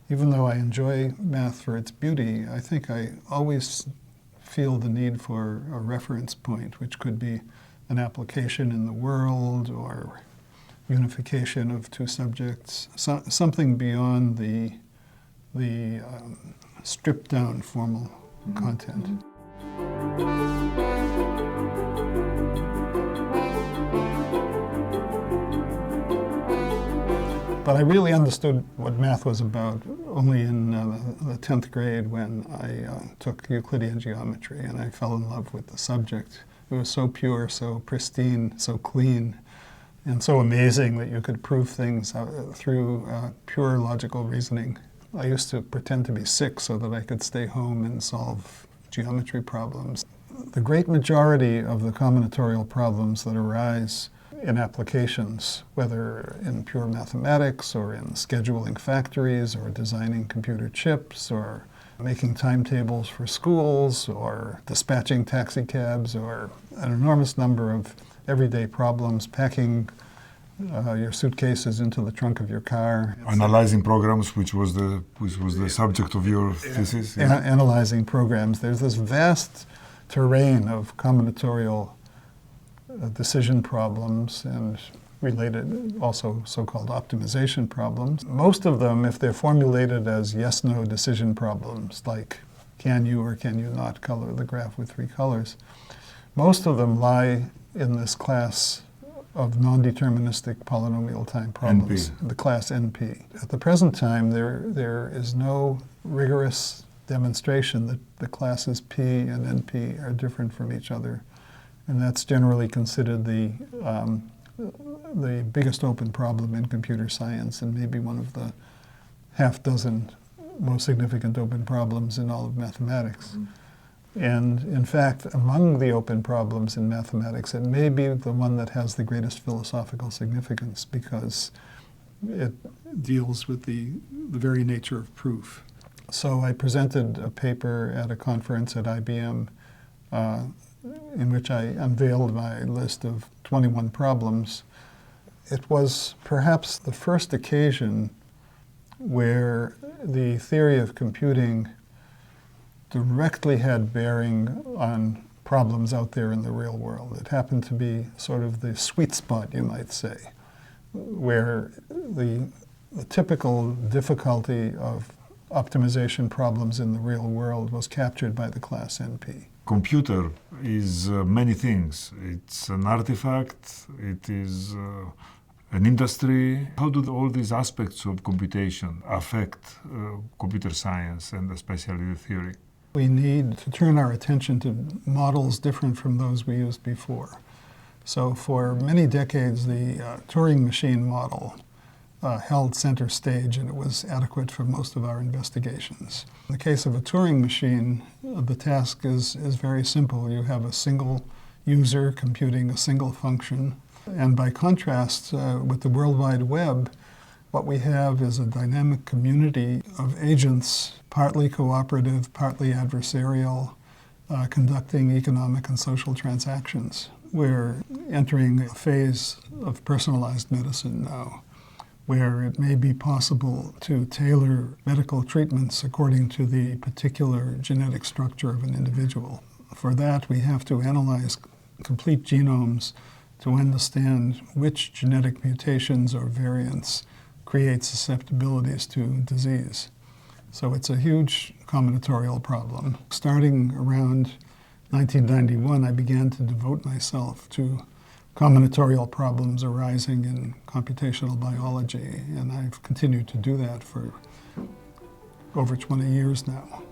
Even though I enjoy math for its beauty, I think I always feel the need for a reference point, which could be an application in the world or unification of two subjects, something beyond the stripped down formal content. But I really understood what math was about only in the 10th grade when I took Euclidean geometry, and I fell in love with the subject. It was so pure, so pristine, so clean, and so amazing that you could prove things through pure logical reasoning. I used to pretend to be sick so that I could stay home and solve geometry problems. The great majority of the combinatorial problems that arise in applications, whether in pure mathematics or in scheduling factories or designing computer chips or making timetables for schools or dispatching taxi cabs or an enormous number of everyday problems, packing your suitcases into the trunk of your car. Analyzing programs, which was the subject of your thesis. Yeah. Analyzing programs. There's this vast terrain of combinatorial decision problems and related also so-called optimization problems. Most of them, if they're formulated as yes-no decision problems, like can you or can you not color the graph with 3 colors, most of them lie in this class of non-deterministic polynomial time problems, NP. the class NP. At the present time, there is no rigorous demonstration that the classes P and NP are different from each other. And that's generally considered the biggest open problem in computer science and maybe one of the half-dozen most significant open problems in all of mathematics. And in fact, among the open problems in mathematics, it may be the one that has the greatest philosophical significance because it deals with the very nature of proof. So I presented a paper at a conference at IBM in which I unveiled my list of 21 problems. It was perhaps the first occasion where the theory of computing directly had bearing on problems out there in the real world. It happened to be sort of the sweet spot, you might say, where the typical difficulty of optimization problems in the real world was captured by the class NP. Computer is many things. It's an artifact, it is an industry. How do all these aspects of computation affect computer science and especially the theory? We need to turn our attention to models different from those we used before. So for many decades, the Turing machine model held center stage, and it was adequate for most of our investigations. In the case of a Turing machine, the task is very simple. You have a single user computing a single function. And by contrast, with the World Wide Web, what we have is a dynamic community of agents, partly cooperative, partly adversarial, conducting economic and social transactions. We're entering a phase of personalized medicine now, where it may be possible to tailor medical treatments according to the particular genetic structure of an individual. For that, we have to analyze complete genomes to understand which genetic mutations or variants create susceptibilities to disease. So it's a huge combinatorial problem. Starting around 1991, I began to devote myself to combinatorial problems arising in computational biology, and I've continued to do that for over 20 years now.